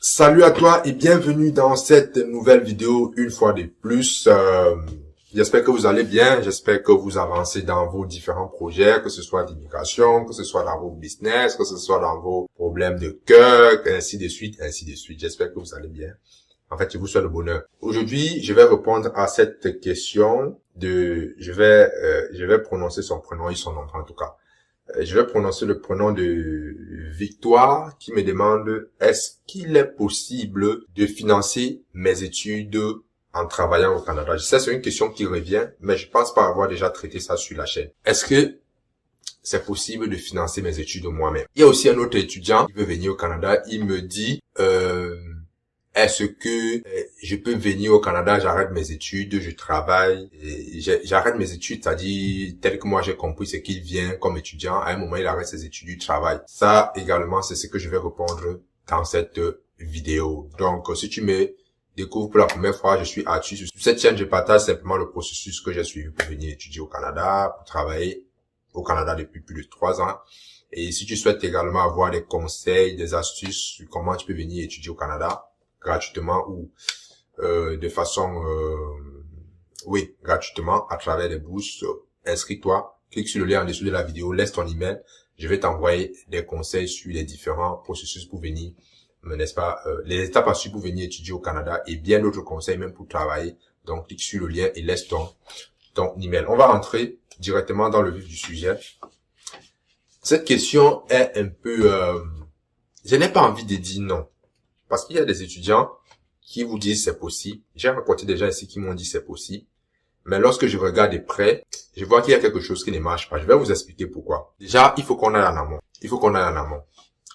Salut à toi et bienvenue dans cette nouvelle vidéo une fois de plus. J'espère que vous allez bien, j'espère que vous avancez dans vos différents projets, que ce soit d'immigration, que ce soit dans vos business, que ce soit dans vos problèmes de cœur, ainsi de suite, ainsi de suite. J'espère que vous allez bien. En fait, je vous souhaite le bonheur. Aujourd'hui, je vais répondre à cette question je vais prononcer son prénom et son nom en tout cas. Je vais prononcer le prénom de Victoire qui me demande est-ce qu'il est possible de financer mes études en travaillant au Canada? Je sais, c'est une question qui revient, mais je pense pas avoir déjà traité ça sur la chaîne. Est-ce que c'est possible de financer mes études moi-même? Il y a aussi un autre étudiant qui veut venir au Canada. Il me dit est-ce que je peux venir au Canada, j'arrête mes études, je travaille, j'arrête mes études, c'est-à-dire, tel que moi j'ai compris, c'est qu'il vient comme étudiant, à un moment il arrête ses études, il travaille. Ça également, c'est ce que je vais répondre dans cette vidéo. Donc, si tu me découvres pour la première fois, je suis Arthur. Sur cette chaîne, je partage simplement le processus que j'ai suivi pour venir étudier au Canada, pour travailler au Canada depuis plus de 3 ans. Et si tu souhaites également avoir des conseils, des astuces sur comment tu peux venir étudier au Canada, gratuitement ou de façon gratuitement à travers des bourses, inscris-toi, clique sur le lien en dessous de la vidéo, laisse ton email, je vais t'envoyer des conseils sur les différents processus pour venir, n'est-ce pas, les étapes à suivre pour venir étudier au Canada et bien d'autres conseils même pour travailler. Donc clique sur le lien et laisse ton email. On va rentrer directement dans le vif du sujet. Cette question est un peu je n'ai pas envie de dire non. Parce qu'il y a des étudiants qui vous disent c'est possible. J'ai rencontré des gens ici qui m'ont dit c'est possible. Mais lorsque je regarde de près, je vois qu'il y a quelque chose qui ne marche pas. Je vais vous expliquer pourquoi. Déjà, il faut qu'on aille en amont.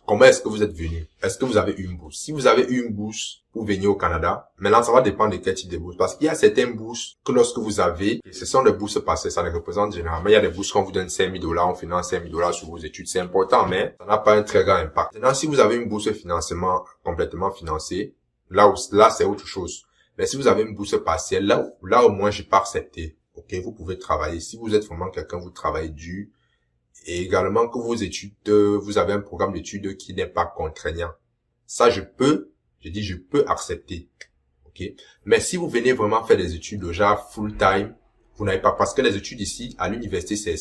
Comment est-ce que vous êtes venu? Est-ce que vous avez eu une bourse? Si vous avez eu une bourse pour venir au Canada, maintenant ça va dépendre de quel type de bourse. Parce qu'il y a certaines bourses que lorsque vous avez, ce sont des bourses passées, ça les représente généralement. Il y a des bourses qu'on vous donne $5,000, on finance $5,000 sur vos études. C'est important, mais ça n'a pas un très grand impact. Maintenant, si vous avez une bourse financement complètement financée, là c'est autre chose. Mais si vous avez une bourse partielle, là au moins je peux accepter. Ok, vous pouvez travailler. Si vous êtes vraiment quelqu'un, vous travaillez dur. Et également que vos études, vous avez un programme d'études qui n'est pas contraignant. Ça, je peux accepter. Ok. Mais si vous venez vraiment faire des études déjà full time, vous n'avez pas, parce que les études ici, à l'université,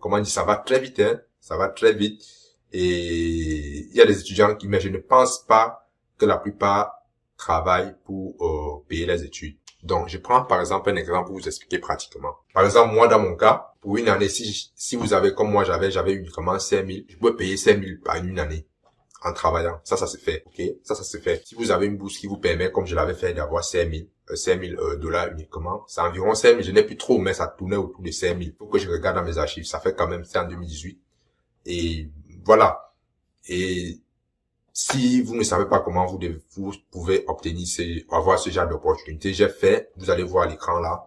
comment dire, ça va très vite, hein. Ça va très vite. Et il y a des étudiants mais je ne pense pas que la plupart travaillent pour payer les études. Donc, je prends par exemple un exemple pour vous expliquer pratiquement. Par exemple, moi, dans mon cas, pour une année, si vous avez comme moi, j'avais uniquement 5,000, je peux payer 5,000 par une année en travaillant. Ça se fait, ok? Ça se fait. Si vous avez une bourse qui vous permet, comme je l'avais fait, d'avoir 5,000 dollars uniquement, c'est environ 5,000. Je n'ai plus trop, mais ça tournait autour de 5,000. Faut que je regarde dans mes archives. Ça fait quand même, c'est en 2018. Et voilà. Et si vous ne savez pas comment vous pouvez avoir ce genre d'opportunité, vous allez voir à l'écran là,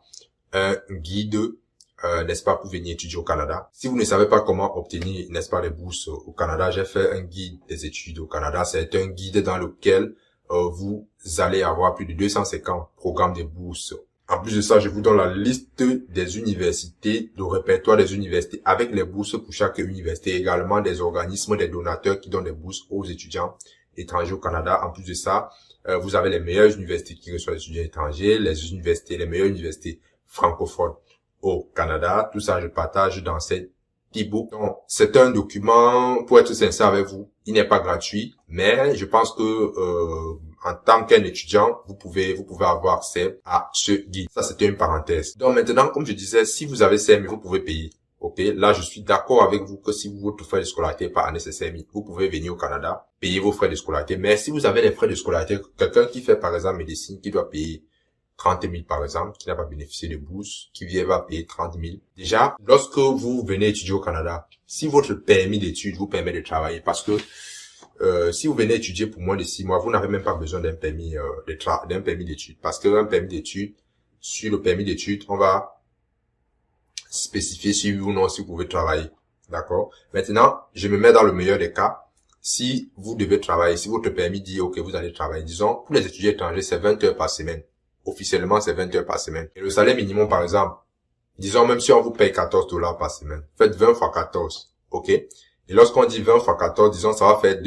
un guide, n'est-ce pas, pour venir étudier au Canada. Si vous ne savez pas comment obtenir, n'est-ce pas, les bourses au Canada, j'ai fait un guide des études au Canada. C'est un guide dans lequel vous allez avoir plus de 250 programmes de bourses. En plus de ça, je vous donne la liste des universités, le répertoire des universités avec les bourses pour chaque université, également des organismes, des donateurs qui donnent des bourses aux étudiants étrangers au Canada. En plus de ça, vous avez les meilleures universités qui reçoivent les étudiants étrangers, les meilleures universités francophones au Canada. Tout ça, je partage dans cette e-book. Donc, c'est un document, pour être sincère avec vous, il n'est pas gratuit, mais je pense que en tant qu'un étudiant, vous pouvez avoir accès à ce guide. Ça, c'était une parenthèse. Donc maintenant, comme je disais, si vous avez 5,000, vous pouvez payer. Ok, là, je suis d'accord avec vous que si votre frais de scolarité n'est pas à nécessaire, vous pouvez venir au Canada, payer vos frais de scolarité. Mais si vous avez des frais de scolarité, quelqu'un qui fait par exemple médecine, qui doit payer 30,000 par exemple, qui n'a pas bénéficié de bourse, qui va payer 30,000. Déjà, lorsque vous venez étudier au Canada, si votre permis d'études vous permet de travailler, parce que si vous venez étudier pour moins de 6 mois, vous n'avez même pas besoin d'un permis d'études. Parce que un permis d'études, sur le permis d'études, on va spécifier si oui ou non si vous pouvez travailler. D'accord? Maintenant, je me mets dans le meilleur des cas. Si vous devez travailler, si votre permis dit ok, vous allez travailler, disons, pour les étudiants étrangers, c'est 20 heures par semaine. Officiellement, c'est 20 heures par semaine. Et le salaire minimum, par exemple, disons même si on vous paye $14 par semaine, faites 20 fois 14, ok? Et lorsqu'on dit 20 fois 14, disons, ça va faire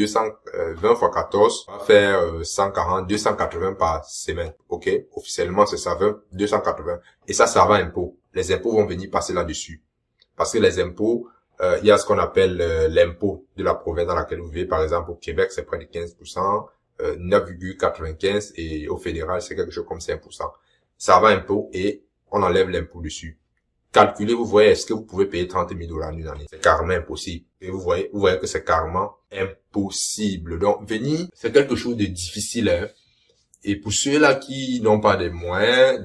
20 fois 14, ça va faire 140, 280 par semaine. OK? Officiellement, c'est ça, 280. Et ça va impôt. Les impôts vont venir passer là-dessus. Parce que les impôts, il y a ce qu'on appelle l'impôt de la province dans laquelle vous vivez. Par exemple, au Québec, c'est près de 15%, 9,95 et au fédéral, c'est quelque chose comme 5%. Ça va impôt et on enlève l'impôt dessus. Calculez, vous voyez, est-ce que vous pouvez payer 30 000 $ en une année? C'est carrément impossible. Et vous voyez que c'est carrément impossible. Donc, venir, c'est quelque chose de difficile, hein. Et pour ceux-là qui n'ont pas des moyens,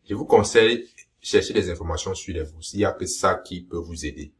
je vous conseille, chercher des informations sur les bourses. Il n'y a que ça qui peut vous aider.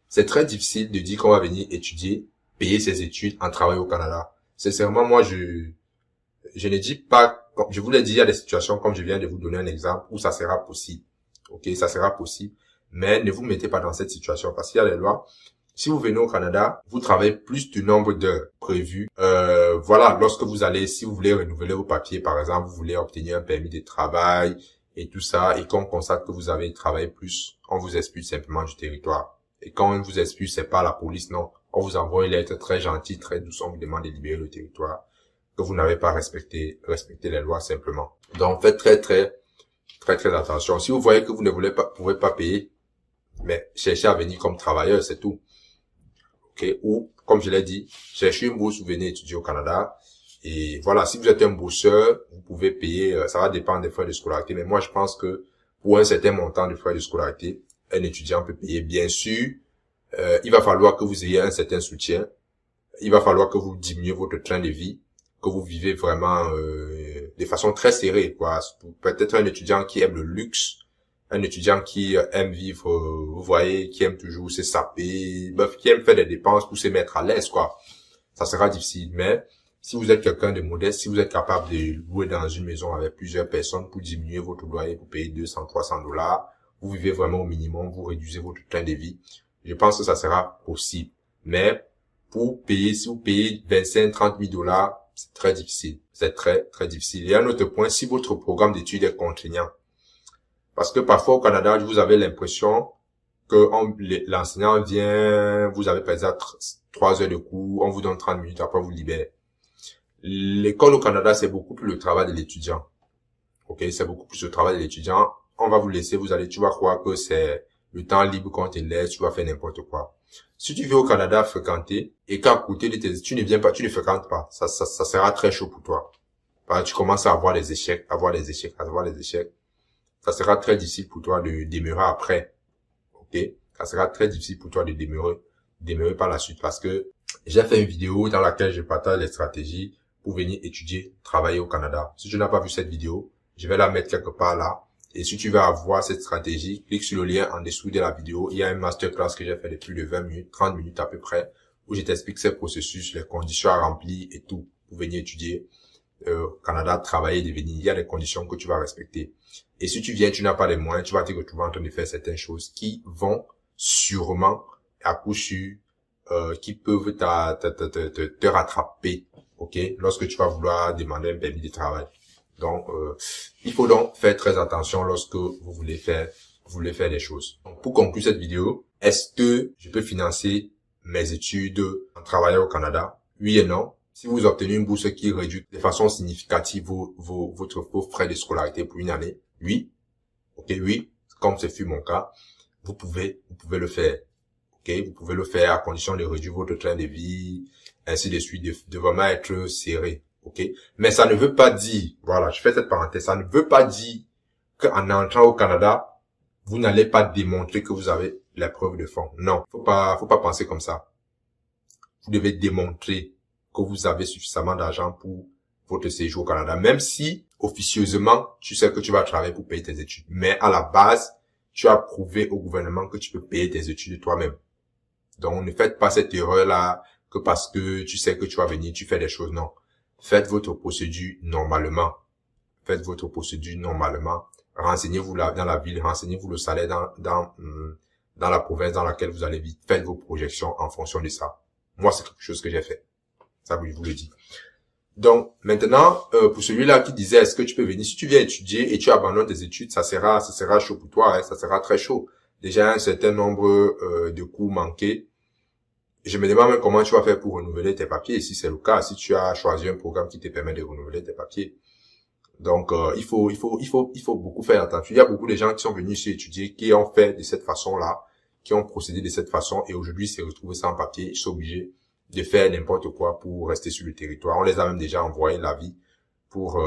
C'est très difficile de dire qu'on va venir étudier, payer ses études en travaillant au Canada. Sincèrement, moi, je ne dis pas, je vous l'ai dit, il y a des situations, comme je viens de vous donner un exemple, où ça sera possible. OK, ça sera possible. Mais ne vous mettez pas dans cette situation parce qu'il y a des lois. Si vous venez au Canada, vous travaillez plus du nombre d'heures prévues. Voilà, lorsque vous allez, si vous voulez renouveler vos papiers, par exemple, vous voulez obtenir un permis de travail et tout ça, et qu'on constate que vous avez travaillé plus, on vous expulse simplement du territoire. Et quand on vous expulse, c'est pas la police, non. On vous envoie une lettre très gentille, très douce, on vous demande de libérer le territoire, que vous n'avez pas respecté les lois simplement. Donc, faites très attention. Si vous voyez que vous ne pouvez pas payer, mais cherchez à venir comme travailleur, c'est tout. OK? Ou, comme je l'ai dit, cherchez une bourse, vous venez étudier au Canada. Et voilà, si vous êtes un bourseur, vous pouvez payer, ça va dépendre des frais de scolarité. Mais moi, je pense que pour un certain montant de frais de scolarité, un étudiant peut payer. Bien sûr, il va falloir que vous ayez un certain soutien. Il va falloir que vous diminuiez votre train de vie, que vous vivez vraiment de façon très serrée, quoi. Peut-être un étudiant qui aime le luxe, un étudiant qui aime vivre, vous voyez, qui aime toujours se saper, bref, qui aime faire des dépenses pour se mettre à l'aise, quoi. Ça sera difficile, mais si vous êtes quelqu'un de modeste, si vous êtes capable de louer dans une maison avec plusieurs personnes pour diminuer votre loyer, pour payer 200, 300 $, vous vivez vraiment au minimum, vous réduisez votre train de vie, je pense que ça sera possible. Mais pour payer, si vous payez 25, 30 000 $, c'est très difficile. C'est très difficile. Et un autre point, si votre programme d'études est contraignant. Parce que parfois au Canada, vous avez l'impression que l'enseignant vient, vous avez par exemple 3 heures de cours, on vous donne 30 minutes, après vous libère. L'école au Canada, c'est beaucoup plus le travail de l'étudiant. OK? C'est beaucoup plus le travail de l'étudiant. On va vous laisser, tu vas croire que c'est le temps libre qu'on te laisse, tu vas faire n'importe quoi. Si tu viens au Canada fréquenter, et qu'à côté de tes études, tu ne fréquentes pas, ça sera très chaud pour toi. Parce que tu commences à avoir des échecs, ça sera très difficile pour toi de demeurer après. OK? Ça sera très difficile pour toi de demeurer par la suite parce que j'ai fait une vidéo dans laquelle je partage les stratégies pour venir étudier, travailler au Canada. Si tu n'as pas vu cette vidéo, je vais la mettre quelque part là. Et si tu veux avoir cette stratégie, clique sur le lien en dessous de la vidéo. Il y a un masterclass que j'ai fait de plus de 20 minutes, 30 minutes à peu près, où je t'explique ce processus, les conditions à remplir et tout pour venir étudier au Canada, travailler, devenir. Il y a des conditions que tu vas respecter. Et si tu viens, tu n'as pas les moyens, tu vas te retrouver en train de faire certaines choses qui vont sûrement, à coup sûr, qui peuvent te rattraper, OK, lorsque tu vas vouloir demander un permis de travail. Donc, il faut donc faire très attention lorsque vous voulez faire des choses. Donc, pour conclure cette vidéo, est-ce que je peux financer mes études en travaillant au Canada? Oui et non. Si vous obtenez une bourse qui réduit de façon significative vos frais de scolarité pour une année, oui. OK, oui. Comme ce fut mon cas, vous pouvez le faire. OK, vous pouvez le faire à condition de réduire votre train de vie, ainsi de suite, de vraiment être serré. OK, mais ça ne veut pas dire, voilà, je fais cette parenthèse, ça ne veut pas dire qu'en entrant au Canada, vous n'allez pas démontrer que vous avez la preuve de fond. Non, faut pas penser comme ça. Vous devez démontrer que vous avez suffisamment d'argent pour votre séjour au Canada, même si officieusement, tu sais que tu vas travailler pour payer tes études. Mais à la base, tu as prouvé au gouvernement que tu peux payer tes études toi-même. Donc, ne faites pas cette erreur-là que parce que tu sais que tu vas venir, tu fais des choses. Non. Faites votre procédure normalement. Renseignez-vous dans la ville, renseignez-vous le salaire dans la province dans laquelle vous allez vivre. Faites vos projections en fonction de ça. Moi, c'est quelque chose que j'ai fait. Ça, je vous le dis. Donc, maintenant, pour celui-là qui disait, est-ce que tu peux venir? Si tu viens étudier et tu abandonnes tes études, ça sera chaud pour toi, hein, ça sera très chaud. Déjà, un certain nombre de cours manqués Je me demande même comment tu vas faire pour renouveler tes papiers, si c'est le cas, si tu as choisi un programme qui te permet de renouveler tes papiers. Donc, il faut beaucoup faire attention. Il y a beaucoup de gens qui sont venus ici étudier, qui ont fait de cette façon-là, qui ont procédé de cette façon, et aujourd'hui, s'est retrouvés sans papier, ils sont obligés de faire n'importe quoi pour rester sur le territoire. On les a même déjà envoyé l'avis pour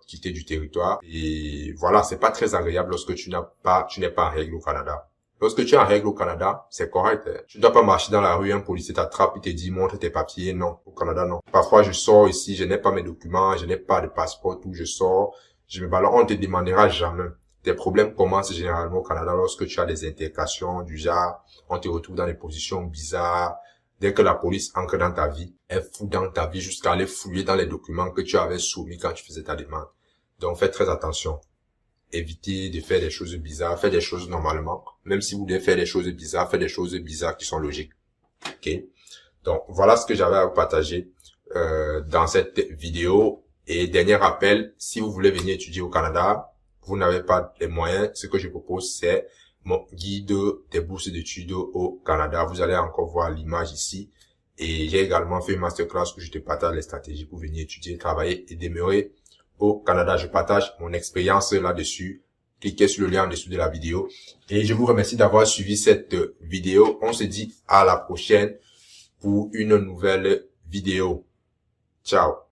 quitter du territoire. Et voilà, c'est pas très agréable lorsque tu n'es pas en règle au Canada. Lorsque tu es en règle au Canada, c'est correct. Hein. Tu ne dois pas marcher dans la rue, un policier t'attrape, il te dit montre tes papiers. Non, au Canada, non. Parfois, je sors ici, je n'ai pas mes documents, je n'ai pas de passeport, tout, je sors, je me balade, on te demandera jamais. Tes problèmes commencent généralement au Canada lorsque tu as des intercations du genre, on te retrouve dans des positions bizarres. Dès que la police entre dans ta vie, elle fouille dans ta vie jusqu'à aller fouiller dans les documents que tu avais soumis quand tu faisais ta demande. Donc, faites très attention. Évitez de faire des choses bizarres, faites des choses normalement. Même si vous devez faire des choses bizarres, faites des choses bizarres qui sont logiques. Ok? Donc, voilà ce que j'avais à vous partager dans cette vidéo. Et dernier rappel, si vous voulez venir étudier au Canada, vous n'avez pas les moyens, ce que je propose, c'est mon guide des bourses d'études au Canada. Vous allez encore voir l'image ici. Et j'ai également fait une masterclass où je te partage les stratégies pour venir étudier, travailler et demeurer au Canada. Je partage mon expérience là-dessus. Cliquez sur le lien en dessous de la vidéo. Et je vous remercie d'avoir suivi cette vidéo. On se dit à la prochaine pour une nouvelle vidéo. Ciao.